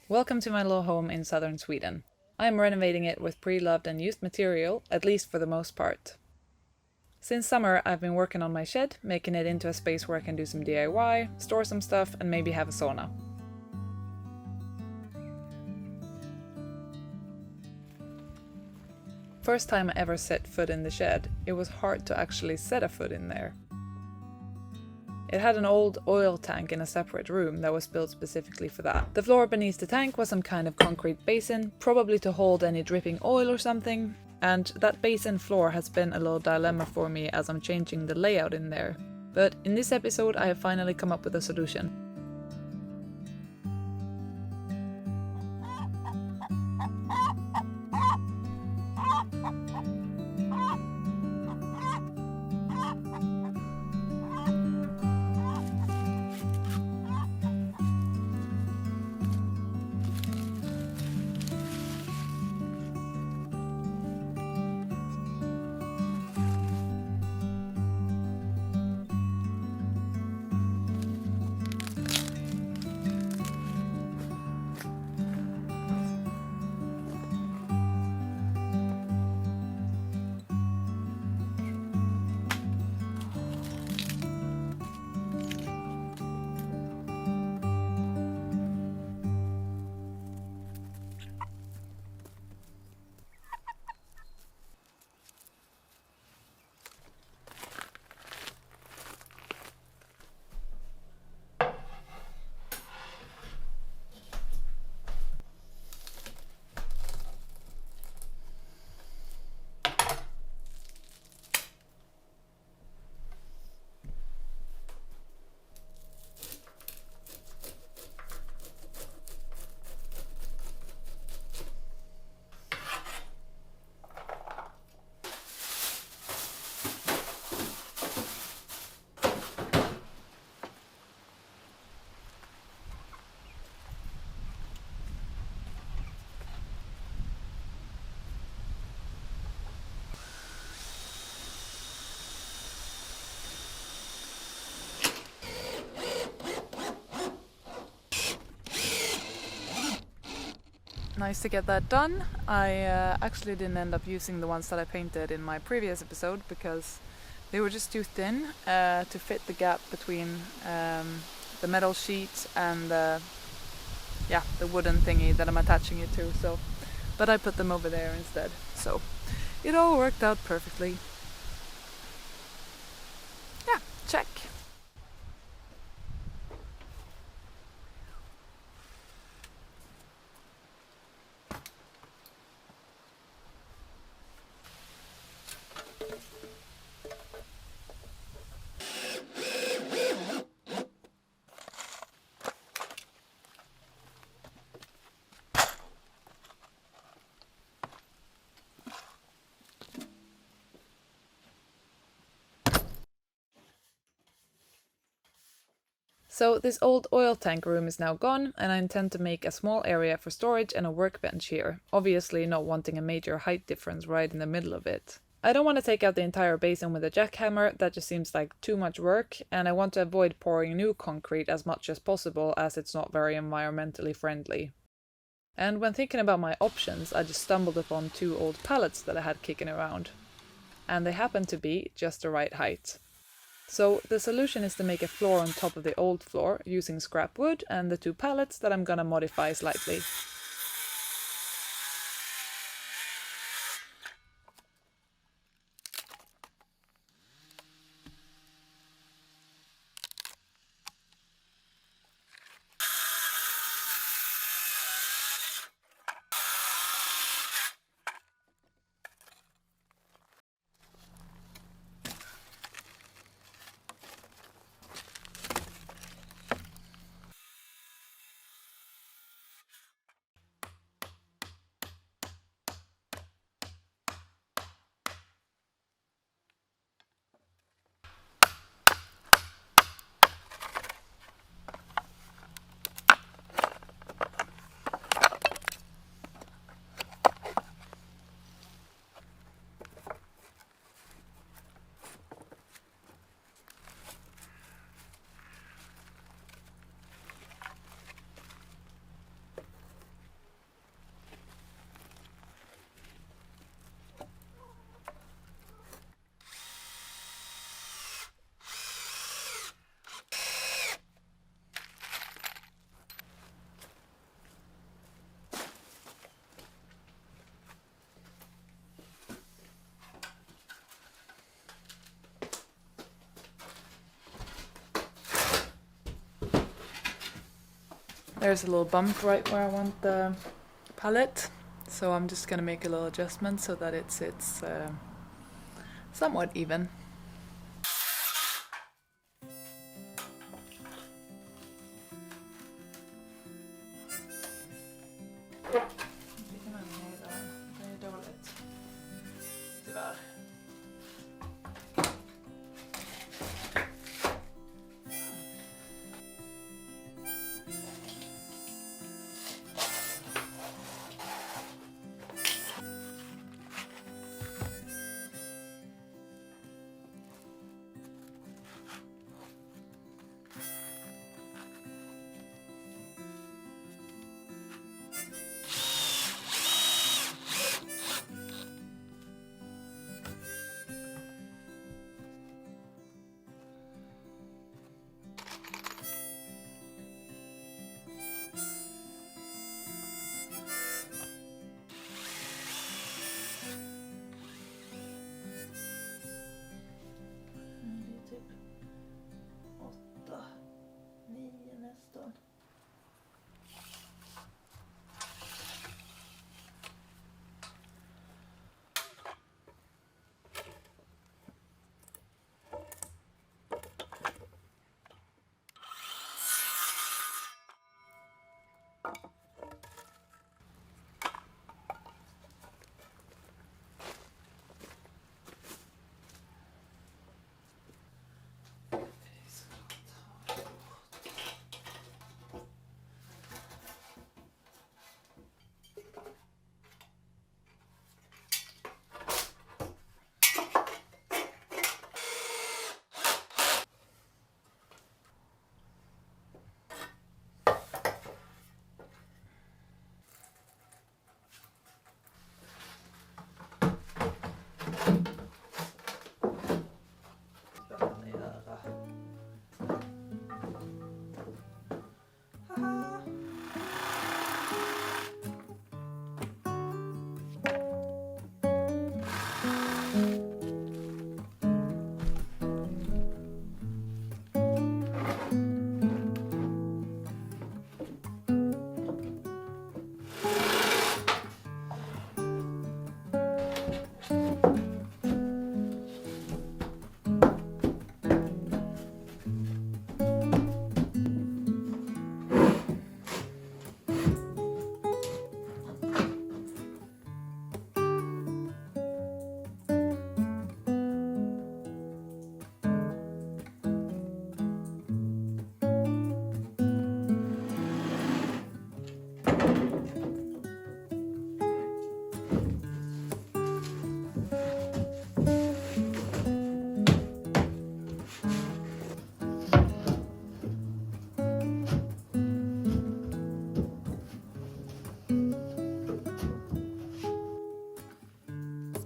Welcome to my little home in southern Sweden. I am renovating it with pre-loved and used material, at least for the most part. Since summer, I've been working on my shed, making it into a space where I can do some DIY, store some stuff, and maybe have a sauna. First time I ever set foot in the shed, it was hard to actually set a foot in there. It had an old oil tank in a separate room that was built specifically for that. The floor beneath the tank was some kind of concrete basin, probably to hold any dripping oil or something, and that basin floor has been a little dilemma for me as I'm changing the layout in there. But in this episode I have finally come up with a solution. Nice to get that done. I actually didn't end up using the ones that I painted in my previous episode because they were just too thin to fit the gap between the metal sheet and the wooden thingy that I'm attaching it to. But I put them over there instead. So it all worked out perfectly. Yeah, check. So this old oil tank room is now gone, and I intend to make a small area for storage and a workbench here, obviously not wanting a major height difference right in the middle of it. I don't want to take out the entire basin with a jackhammer, that just seems like too much work, and I want to avoid pouring new concrete as much as possible as it's not very environmentally friendly. And when thinking about my options, I just stumbled upon two old pallets that I had kicking around. And they happen to be just the right height. So the solution is to make a floor on top of the old floor using scrap wood and the two pallets that I'm gonna modify slightly. There's a little bump right where I want the palette, so I'm just gonna make a little adjustment so that it sits somewhat even.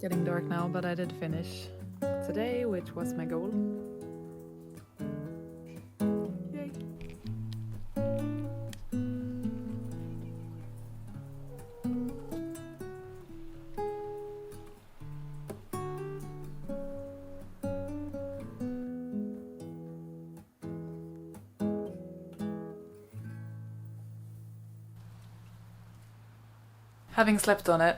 Getting dark now, but I did finish today, which was my goal. Yay. Having slept on it,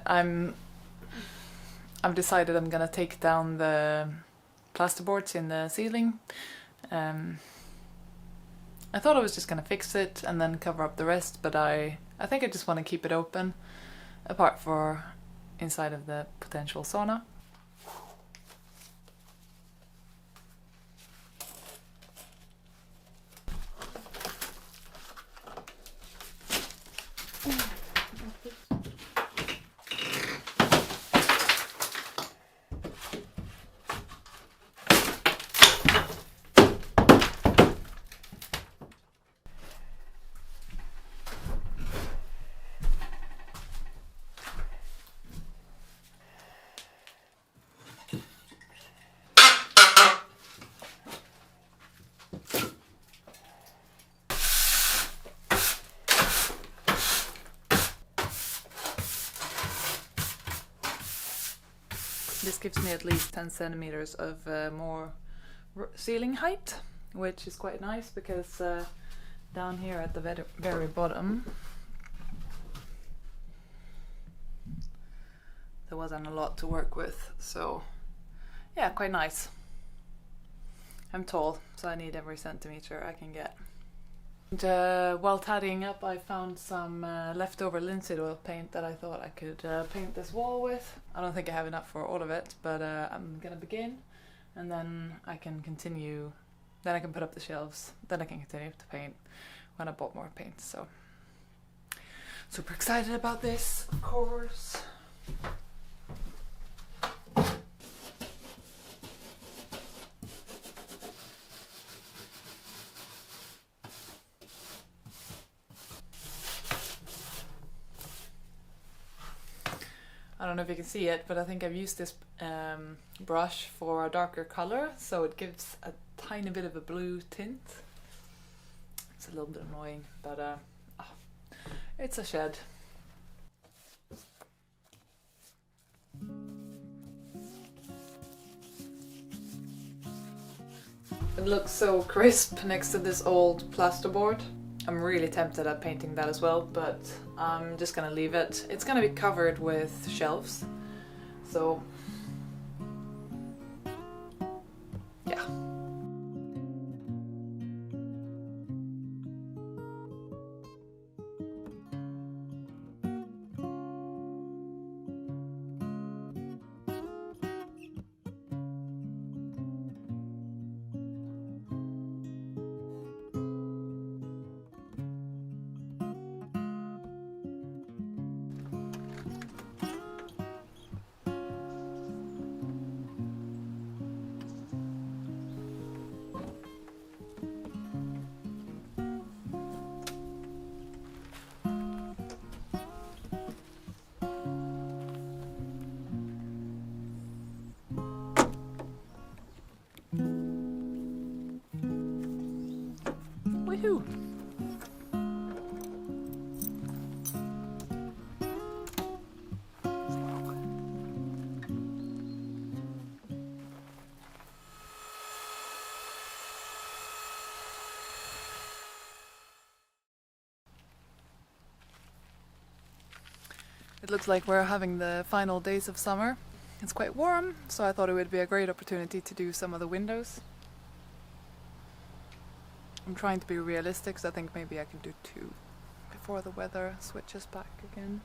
I've decided I'm gonna take down the plasterboards in the ceiling. I thought I was just gonna fix it and then cover up the rest, but I think I just want to keep it open, apart for inside of the potential sauna. This gives me at least 10 centimeters of more ceiling height, which is quite nice because Down here at the very bottom, there wasn't a lot to work with, so yeah, quite nice. I'm tall, so I need every centimeter I can get. And, while tidying up, I found some leftover linseed oil paint that I thought I could paint this wall with. I don't think I have enough for all of it, but I'm gonna begin, and then I can continue. Then I can put up the shelves. Then I can continue to paint when I bought more paint. So super excited about this, of course. I don't know if you can see it, but I think I've used this brush for a darker color, so it gives a tiny bit of a blue tint. It's a little bit annoying, but it's a shed. It looks so crisp next to this old plasterboard. I'm really tempted at painting that as well, but I'm just gonna leave it. It's gonna be covered with shelves, so yeah. Woohoo! It looks like we're having the final days of summer. It's quite warm, so I thought it would be a great opportunity to do some of the windows. I'm trying to be realistic, so I think maybe I can do 2 before the weather switches back again.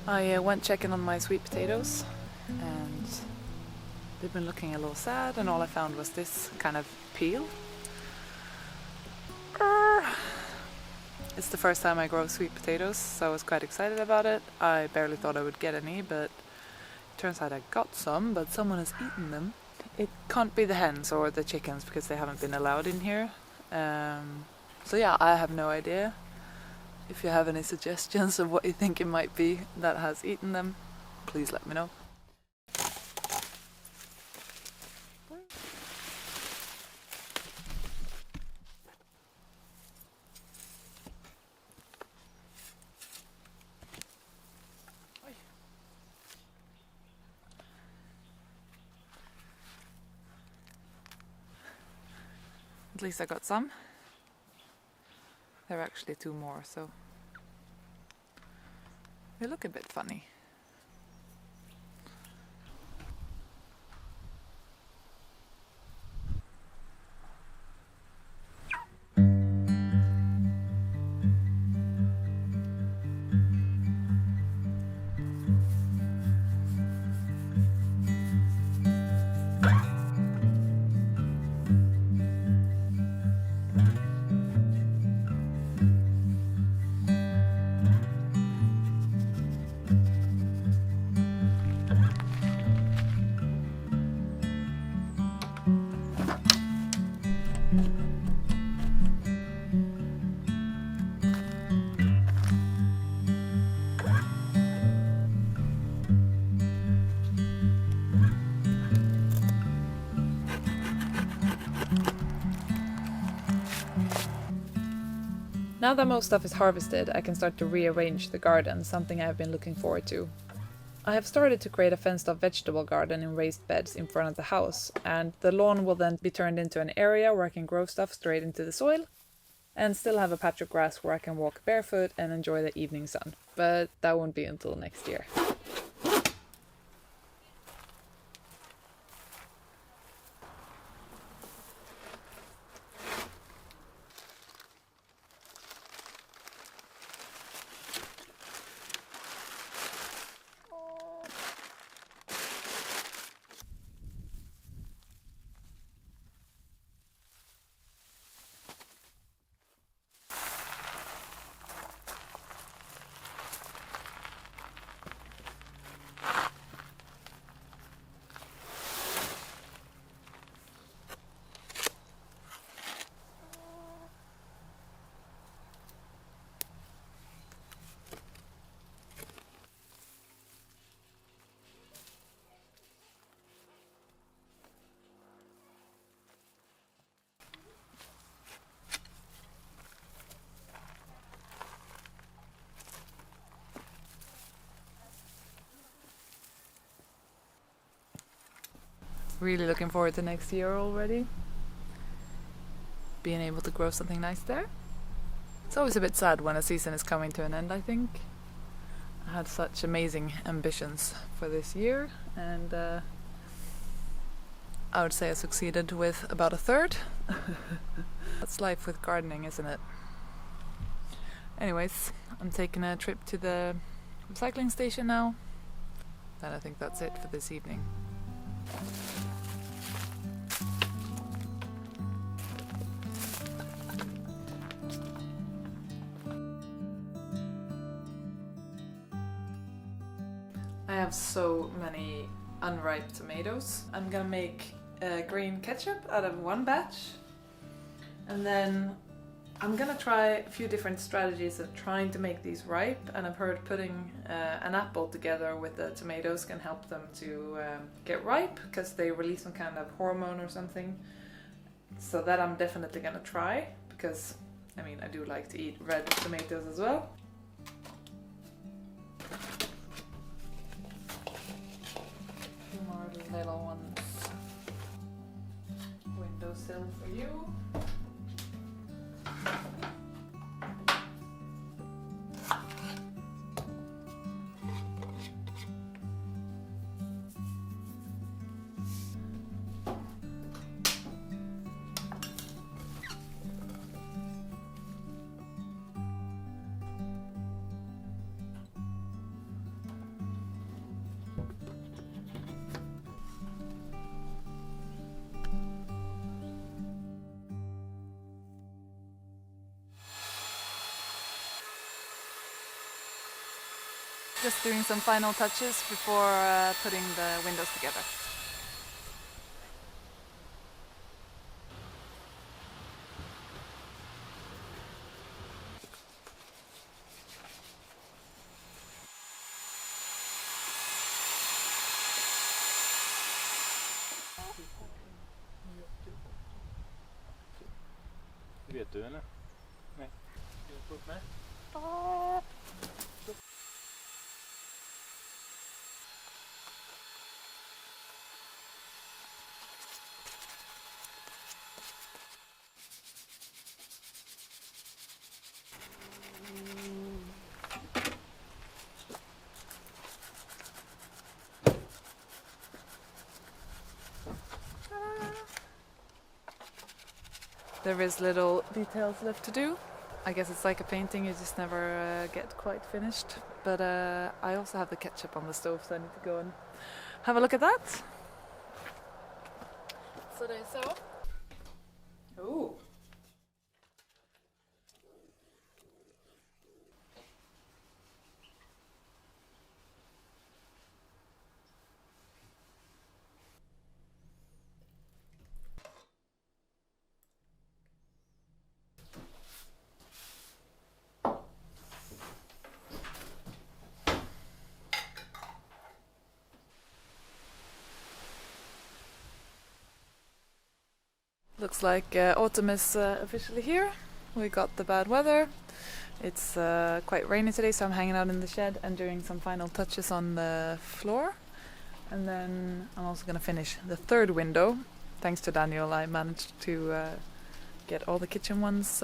I went checking on my sweet potatoes and they've been looking a little sad, and all I found was this kind of peel. It's the first time I grow sweet potatoes, so I was quite excited about it. I barely thought I would get any, but it turns out I got some, but someone has eaten them. It can't be the hens or the chickens because they haven't been allowed in here. So yeah, I have no idea. If you have any suggestions of what you think it might be that has eaten them, please let me know. At least I got some. There are actually 2 more, so they look a bit funny. Now that most stuff is harvested, I can start to rearrange the garden, something I have been looking forward to. I have started to create a fenced-off vegetable garden in raised beds in front of the house, and the lawn will then be turned into an area where I can grow stuff straight into the soil, and still have a patch of grass where I can walk barefoot and enjoy the evening sun. But that won't be until next year. Really looking forward to next year already. Being able to grow something nice there. It's always a bit sad when a season is coming to an end, I think. I had such amazing ambitions for this year, and I would say I succeeded with about 1/3. That's life with gardening, isn't it? Anyways, I'm taking a trip to the recycling station now. And I think that's it for this evening. I have so many unripe tomatoes. I'm gonna make green ketchup out of one batch, and then I'm gonna try a few different strategies of trying to make these ripe, and I've heard putting an apple together with the tomatoes can help them to get ripe because they release some kind of hormone or something. So that I'm definitely gonna try, because I mean I do like to eat red tomatoes as well. Little ones. Windowsill for you. Just doing some final touches before putting the windows together. Vet du eller? Nej. Ska jag få upp med? There is little details left to do. I guess it's like a painting, you just never get quite finished. But I also have the ketchup on the stove, so I need to go and have a look at that. Så det är så. Oh. Looks like autumn is officially here. We got the bad weather. It's quite rainy today, so I'm hanging out in the shed and doing some final touches on the floor. And then I'm also going to finish the third window. Thanks to Daniel, I managed to get all the kitchen ones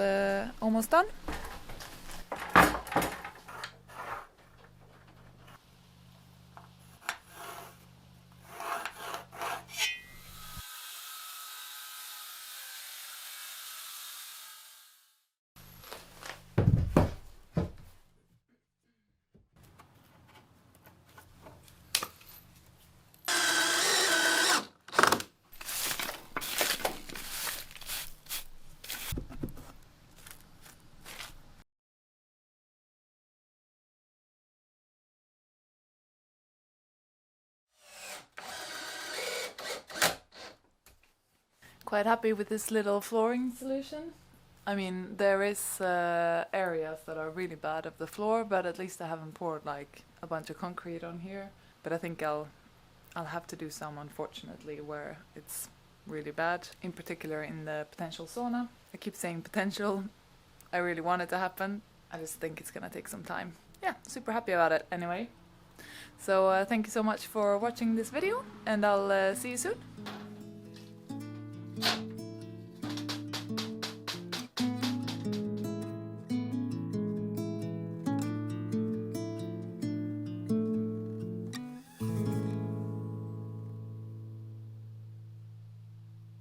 almost done. Quite happy with this little flooring solution. I mean, there is areas that are really bad of the floor, but at least I haven't poured like a bunch of concrete on here. But I think I'll have to do some, unfortunately, where it's really bad, in particular in the potential sauna. I keep saying potential. I really want it to happen. I just think it's gonna take some time. Yeah, super happy about it anyway. So thank you so much for watching this video, and I'll see you soon.